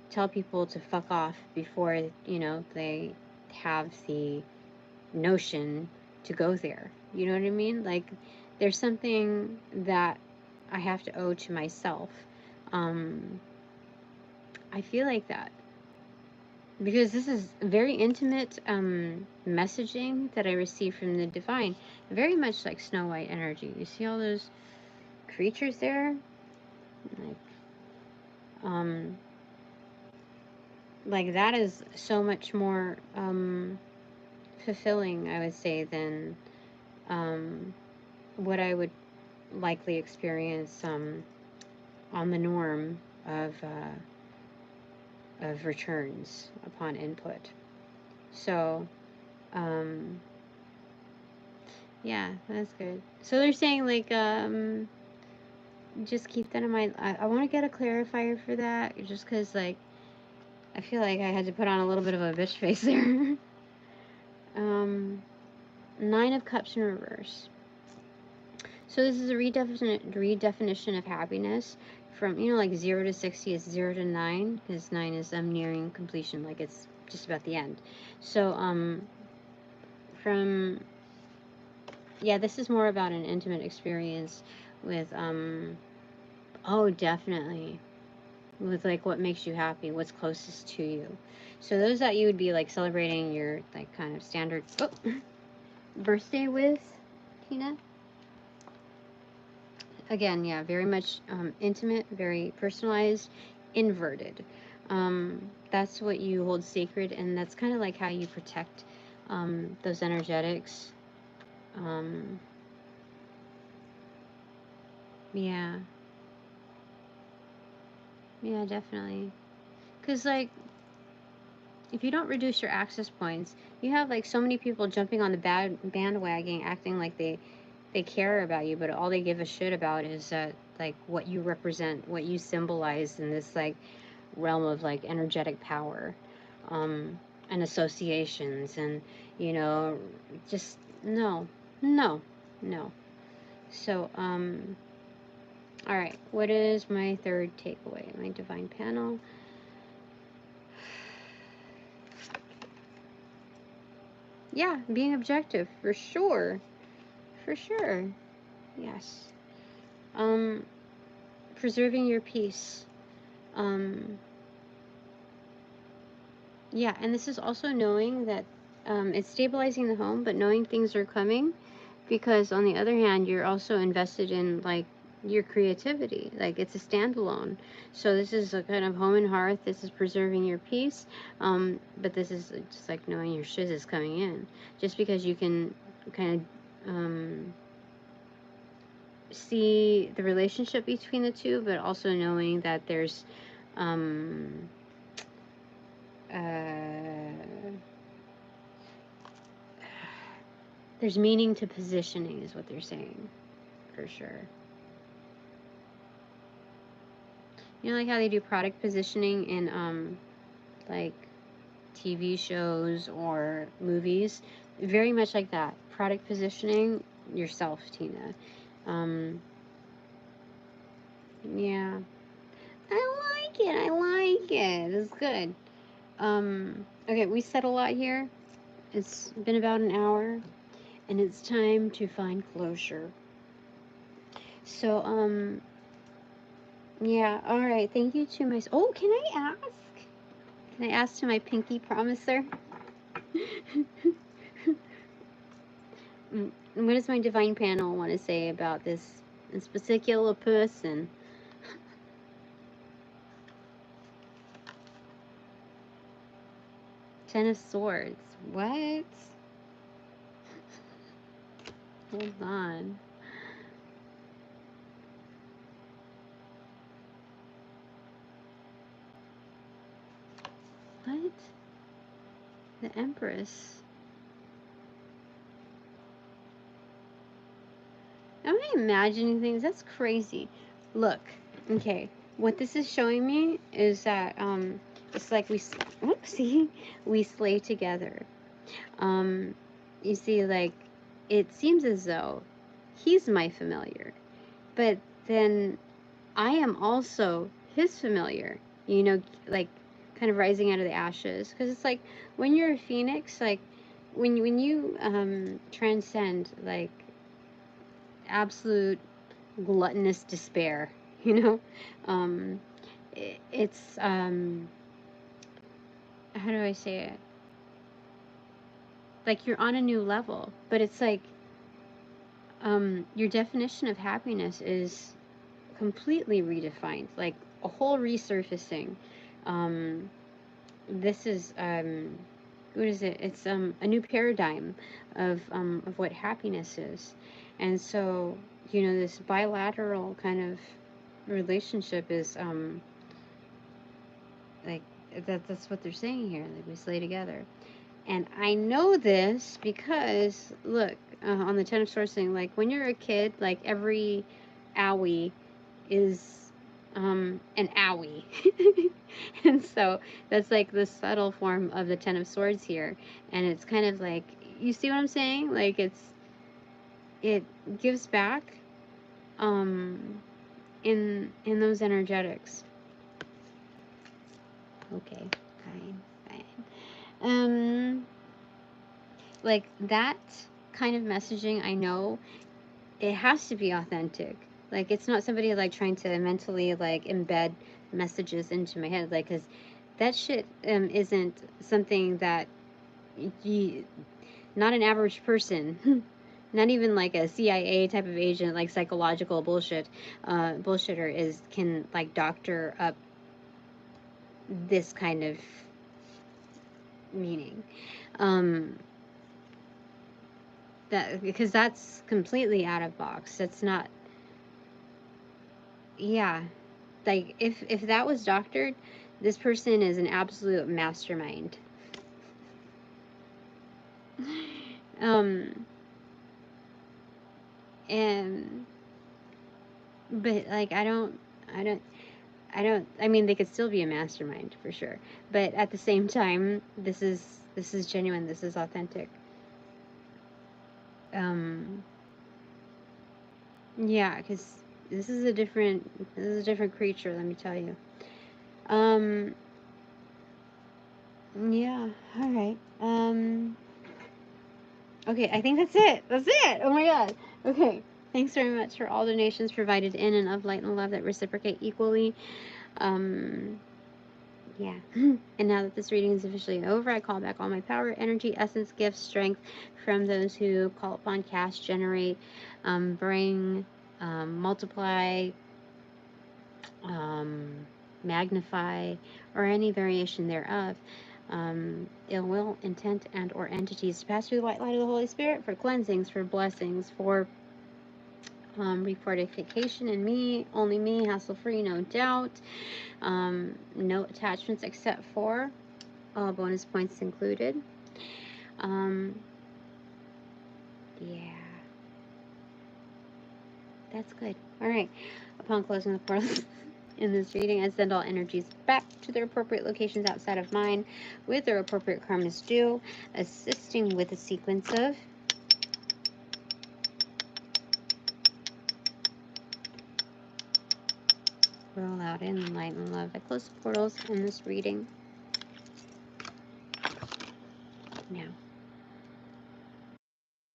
tell people to fuck off before, you know, they have the notion to go there. You know what I mean? Like, there's something that I have to owe to myself. I feel like that, because this is very intimate messaging that I receive from the divine, very much like Snow White energy. You see all those creatures there? Like that is so much more fulfilling, I would say, than what I would likely experience on the norm of returns upon input. So yeah, that's good. So they're saying, like, just keep that in mind. I want to get a clarifier for that, just because, like, I feel like I had to put on a little bit of a bitch face there. 9 of Cups in reverse. So this is a redefinition of happiness. From, you know, like 0 to 60 is 0 to 9, because 9 is nearing completion, like it's just about the end. So yeah, this is more about an intimate experience with oh, definitely, with like what makes you happy, what's closest to you. So those that you would be like celebrating your like kind of standard birthday with, Tina. Again, yeah, very much intimate, very personalized, inverted. That's what you hold sacred, and that's kind of like how you protect those energetics. Yeah. Yeah, definitely. Because, like, if you don't reduce your access points, you have, like, so many people jumping on the bandwagon, acting like they care about you, but all they give a shit about is, like, what you represent, what you symbolize in this, like, realm of, like, energetic power, and associations, and, you know, just, no, no, no. So, all right, what is my third takeaway? My divine panel. Yeah, being objective, for sure. For sure. Yes. Preserving your peace. Yeah, and this is also knowing that it's stabilizing the home, but knowing things are coming, because on the other hand, you're also invested in, like, your creativity. Like, it's a standalone. So this is a kind of home and hearth. This is preserving your peace. But this is just like knowing your shiz is coming in. Just because you can kind of see the relationship between the two, but also knowing that there's There's meaning to positioning is what they're saying, for sure. You know, like how they do product positioning in like TV shows or movies? Very much like that. Product positioning yourself, Tina. Yeah. I like it. I like it. It's good. Okay, we said a lot here. It's been about an hour, and it's time to find closure. So, yeah, all right. Thank you to my. Oh, can I ask? Can I ask to my pinky promiser? What does my divine panel want to say about this particular person? Ten of Swords. What? Hold on. What? The Empress. Am I imagining things? That's crazy. Look, okay. What this is showing me is that it's like oopsie, we slay together. You see, like, it seems as though he's my familiar, but then I am also his familiar. You know, like kind of rising out of the ashes. Because it's like when you're a phoenix, like when you transcend like absolute gluttonous despair, you know, it's how do I say it? Like you're on a new level, but it's like your definition of happiness is completely redefined, like a whole resurfacing. This is what is it? It's a new paradigm of what happiness is, and so you know this bilateral kind of relationship is like that's what they're saying here. Like we slay together, and I know this because look on the Ten of Swords thing. Like when you're a kid, like every owie is an owie. And so that's like the subtle form of the Ten of Swords here. And it's kind of like, you see what I'm saying? Like it gives back in those energetics. Okay, fine. Like that kind of messaging, I know it has to be authentic. Like it's not somebody like trying to mentally like embed messages into my head, like because that shit isn't something that you, not an average person, not even like a CIA type of agent, like psychological bullshitter can like doctor up this kind of meaning. That because that's completely out of box. That's not. Yeah, like if that was doctored, this person is an absolute mastermind. And but like I mean they could still be a mastermind for sure, but at the same time this is genuine, this is authentic. Yeah, because this is a different creature, let me tell you. Yeah, all right. Okay, I think that's it. That's it. Oh my god. Okay. Thanks very much for all donations provided in and of light and love that reciprocate equally. Yeah. And now that this reading is officially over, I call back all my power, energy, essence, gifts, strength from those who call upon, cast, generate, bring, multiply, magnify, or any variation thereof. Ill will, intent, and or entities to pass through the white light of the Holy Spirit for cleansings, for blessings, for refortification in me, only me, hassle-free, no doubt. No attachments except for all bonus points included. Yeah. That's good. Alright. Upon closing the portal in this reading, I send all energies back to their appropriate locations outside of mine with their appropriate karmas due, assisting with a sequence of roll out in light and love. I close the portals in this reading now.